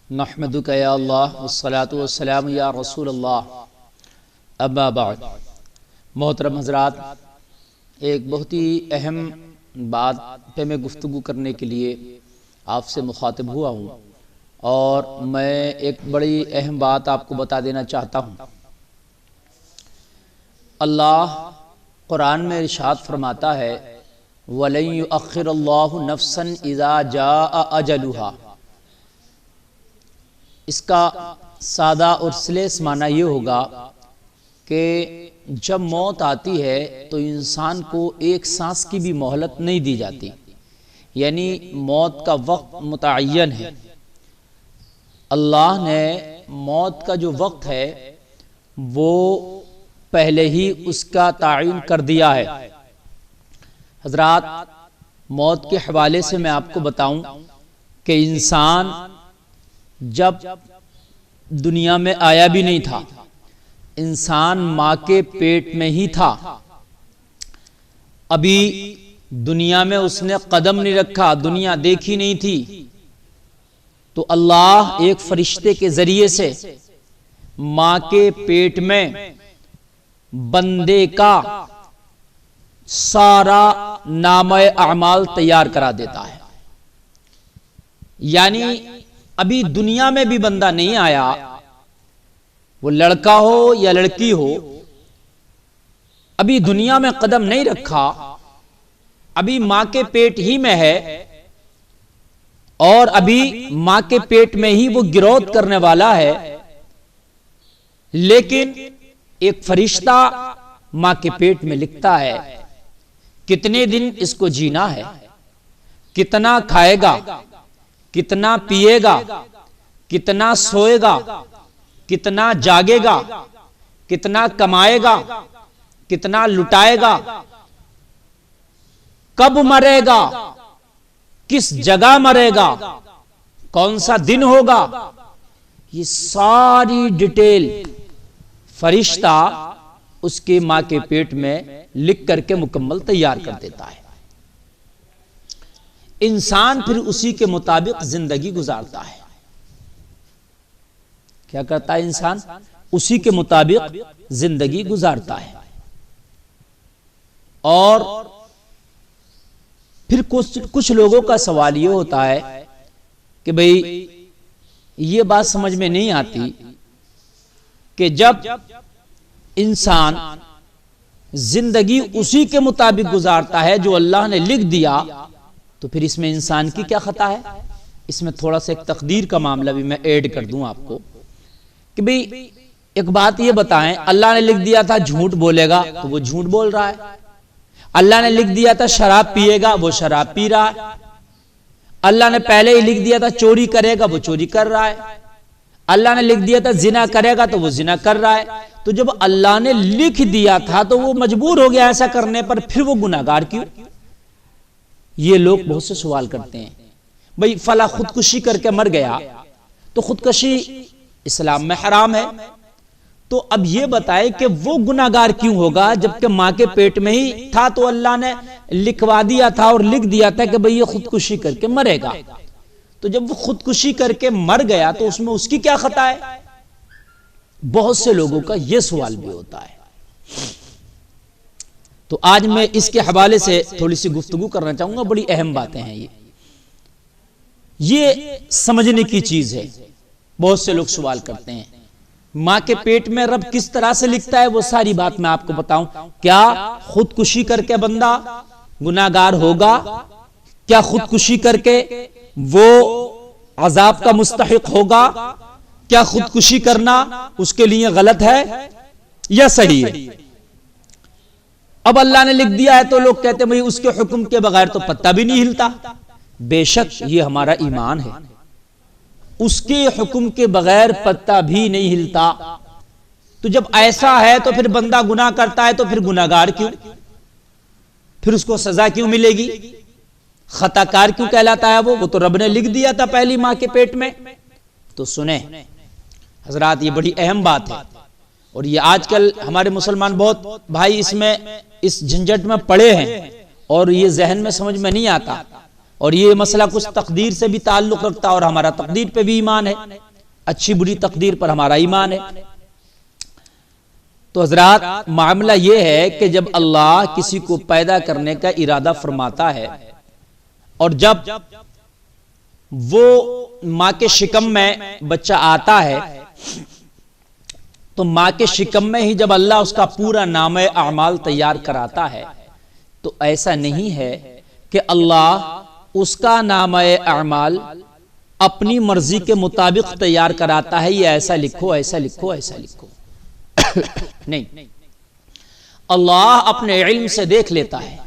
نحمدک یا اللہ والصلاة والسلام یا رسول اللہ اما بعد۔ محترم حضرات، ایک بہت ہی اہم بات پہ میں گفتگو کرنے کے لیے آپ سے مخاطب ہوا ہوں، اور میں ایک بڑی اہم بات آپ کو بتا دینا چاہتا ہوں۔ اللہ قرآن میں ارشاد فرماتا ہے وَلَن يُؤَخِّرَ اللَّهُ نَفْسًا إِذَا جَاءَ أَجَلُهَا۔ اس کا سادہ اور سلیس معنی یہ ہوگا کہ جب موت آتی ہے تو انسان کو ایک سانس کی بھی مہلت نہیں دی جاتی، یعنی موت کا وقت متعین ہے۔ اللہ نے موت کا جو وقت ہے وہ پہلے ہی اس کا تعین کر دیا ہے۔ حضرات، موت کے حوالے سے میں آپ کو بتاؤں کہ انسان جب دنیا میں آیا بھی نہیں تھا، انسان ماں کے پیٹ میں ہی تھا، ابھی دنیا میں اس نے قدم نہیں رکھا، دنیا دیکھی نہیں تھی، تو اللہ ایک فرشتے کے ذریعے سے ماں کے پیٹ میں بندے کا سارا نامہ اعمال تیار کرا دیتا ہے۔ یعنی ابھی دنیا میں بھی بندہ نہیں آیا، وہ لڑکا ہو یا لڑکی ہو، ابھی دنیا میں قدم نہیں رکھا، ابھی ماں کے پیٹ ہی میں ہے، اور ابھی ماں کے پیٹ میں ہی وہ گروتھ کرنے والا ہے، لیکن ایک فرشتہ ماں کے پیٹ میں لکھتا ہے کتنے دن اس کو جینا ہے، کتنا کھائے گا، کتنا پیے گا، کتنا سوئے گا، کتنا جاگے گا، کتنا کمائے گا، کتنا لٹائے گا، کب مرے گا، کس جگہ مرے گا، کون سا دن ہوگا، یہ ساری ڈیٹیل فرشتہ اس کے ماں کے پیٹ میں لکھ کر کے مکمل تیار کر دیتا ہے۔ انسان پھر اسی کے مطابق زندگی گزارتا ہے۔ کیا کرتا ہے انسان؟ اسی کے مطابق زندگی گزارتا ہے، اور پھر کچھ لوگوں کا سوال یہ ہوتا ہے کہ بھئی یہ بات سمجھ میں نہیں آتی کہ جب انسان زندگی اسی کے مطابق گزارتا ہے جو اللہ نے لکھ دیا، تو پھر اس میں انسان کی کیا خطا ہے؟ اس میں تھوڑا سا ایک تقدیر کا معاملہ بھی میں ایڈ کر دوں آپ کو کہ بھئی ایک بات یہ بتائیں، اللہ نے لکھ دیا تھا جھوٹ بولے گا تو وہ جھوٹ بول رہا ہے، اللہ نے لکھ دیا تھا شراب پیے گا وہ شراب پی رہا ہے، اللہ نے پہلے ہی لکھ دیا تھا چوری کرے گا وہ چوری کر رہا ہے، اللہ نے لکھ دیا تھا زنا کرے گا تو وہ زنا کر رہا ہے۔ تو جب اللہ نے لکھ دیا تھا تو وہ مجبور ہو گیا ایسا کرنے پر، پھر وہ گناہگار کیوں؟ یہ لوگ بہت سے سوال کرتے ہیں، بھئی فلاں خودکشی کر کے مر گیا تو خودکشی اسلام میں حرام ہے، تو اب یہ بتائے کہ وہ گناہگار کیوں ہوگا جبکہ ماں کے پیٹ میں ہی تھا تو اللہ نے لکھوا دیا تھا اور لکھ دیا تھا کہ بھئی یہ خودکشی کر کے مرے گا، تو جب وہ خودکشی کر کے مر گیا تو اس میں اس کی کیا خطا ہے؟ بہت سے لوگوں کا یہ سوال بھی ہوتا ہے۔ تو آج میں اس کے حوالے سے تھوڑی سی گفتگو کرنا چاہوں گا، بڑی اہم باتیں ہیں یہ سمجھنے کی چیز ہے۔ بہت سے لوگ سوال کرتے ہیں ماں کے پیٹ میں رب کس طرح سے لکھتا ہے، وہ ساری بات میں آپ کو بتاؤں۔ کیا خودکشی کر کے بندہ گناہگار ہوگا؟ کیا خودکشی کر کے وہ عذاب کا مستحق ہوگا؟ کیا خودکشی کرنا اس کے لیے غلط ہے یا صحیح ہے؟ اب اللہ نے لکھ دیا ہے تو لوگ کہتے ہیں اس کے حکم کے بغیر تو پتہ بھی نہیں ہلتا۔ بے شک یہ ہمارا ایمان ہے، اس کے حکم کے بغیر پتہ بھی نہیں ہلتا۔ تو جب ایسا ہے تو پھر بندہ گناہ کرتا ہے تو پھر گناہگار کیوں؟ پھر اس کو سزا کیوں ملے گی؟ خطا کار کیوں کہلاتا ہے؟ وہ تو رب نے لکھ دیا تھا پہلی ماں کے پیٹ میں۔ تو سنیں حضرات، یہ بڑی اہم بات ہے، اور یہ آج کل ہمارے مسلمان بہت بھائی اس جھنجٹ میں پڑے ہیں، اور یہ ذہن میں سمجھ میں نہیں آتا اور یہ مسئلہ کچھ تقدیر سے بھی تعلق رکھتا ہے، اور ہمارا تقدیر پہ بھی ایمان ہے، اچھی بری تقدیر پر ہمارا ایمان ہے۔ تو حضرات معاملہ یہ ہے کہ جب اللہ کسی کو پیدا کرنے کا ارادہ فرماتا ہے، اور جب وہ ماں کے شکم میں بچہ آتا ہے تو ماں کے شکم میں ہی جب اللہ اس کا پورا نامہ اعمال تیار کراتا ہے، تو ایسا نہیں ہے کہ اللہ اس کا نامہ اعمال اپنی مرضی کے مطابق تیار کراتا ہے، یہ ایسا لکھو ایسا لکھو ایسا لکھو، نہیں، اللہ اپنے علم سے دیکھ لیتا ہے۔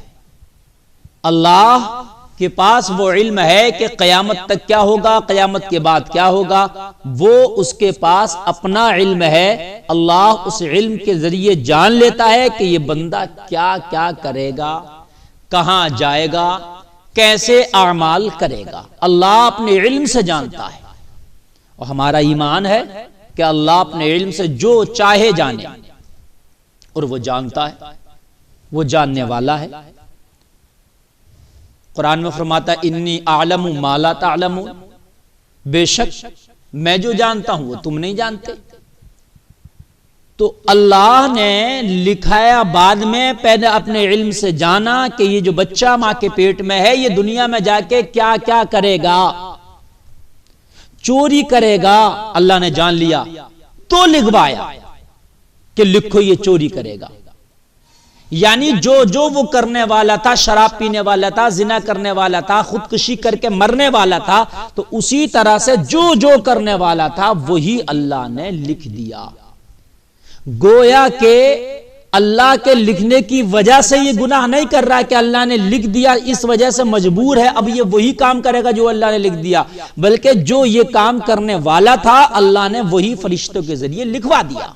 اللہ کے پاس وہ علم ہے کہ قیامت تک کیا ہوگا، قیامت کے بعد کیا ہوگا، وہ اس کے پاس اپنا علم ہے۔ اللہ اس علم کے ذریعے جان لیتا ہے کہ یہ بندہ کیا کیا کرے گا، کہاں جائے گا، کیسے اعمال کرے گا، اللہ اپنے علم سے جانتا ہے۔ اور ہمارا ایمان ہے کہ اللہ اپنے علم سے جو چاہے جانے، اور وہ جانتا ہے، وہ جاننے والا ہے۔ قرآن میں فرماتا ہے انی اعلم ما لا تعلمون، بے شک میں جو جانتا ہوں وہ تم نہیں جانتے۔ تو اللہ نے لکھایا بعد میں، پہلے اپنے علم سے جانا کہ یہ جو بچہ ماں کے پیٹ میں ہے یہ دنیا میں جا کے کیا کیا کرے گا، چوری کرے گا، اللہ نے جان لیا تو لکھوایا کہ لکھو یہ چوری کرے گا۔ یعنی جو وہ کرنے والا تھا، شراب پینے والا تھا، زنا کرنے والا تھا، خودکشی کر کے مرنے والا تھا، تو اسی طرح سے جو کرنے والا تھا وہی اللہ نے لکھ دیا۔ گویا کہ اللہ کے لکھنے کی وجہ سے یہ گناہ نہیں کر رہا کہ اللہ نے لکھ دیا اس وجہ سے مجبور ہے اب یہ وہی کام کرے گا جو اللہ نے لکھ دیا، بلکہ جو یہ کام کرنے والا تھا اللہ نے وہی فرشتوں کے ذریعے لکھوا دیا۔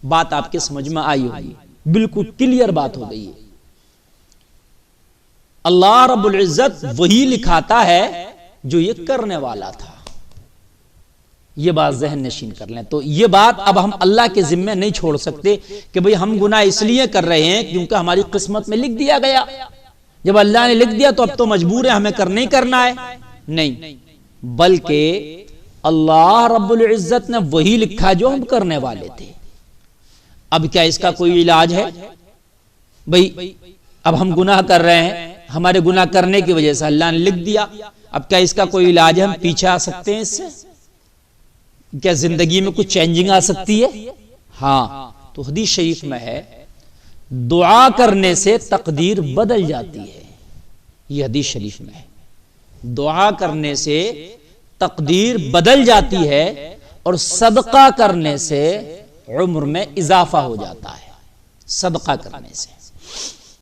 بات آپ کے سمجھ میں آئی ہوگی، بالکل کلیئر بات ہو گئی ہے۔ اللہ رب العزت وہی لکھاتا ہے جو یہ کرنے والا تھا۔ یہ بات ذہن نشین کر لیں۔ تو یہ بات اب ہم اللہ کے ذمے نہیں چھوڑ سکتے کہ بھئی ہم گناہ اس لیے کر رہے ہیں کیونکہ ہماری قسمت میں لکھ دیا گیا، جب اللہ نے لکھ دیا تو اب تو مجبور ہے ہمیں نہیں کرنا ہے، نہیں، بلکہ اللہ رب العزت نے وہی لکھا جو ہم کرنے والے تھے۔ اب کیا اس کا کوئی علاج ہے؟ بھئی اب ہم گناہ کر رہے ہیں، ہمارے گناہ کرنے کی وجہ سے اللہ نے لکھ دیا، اب کیا اس کا کوئی علاج ہے؟ ہم پیچھے آ سکتے ہیں اس سے؟ کیا زندگی میں کچھ چینجنگ آ سکتی ہے؟ ہاں، تو حدیث شریف میں ہے دعا کرنے سے تقدیر بدل جاتی ہے، یہ حدیث شریف میں ہے، دعا کرنے سے تقدیر بدل جاتی ہے، اور صدقہ کرنے سے عمر میں اضافہ ہو جاتا ہے، صدقہ کرنے سے۔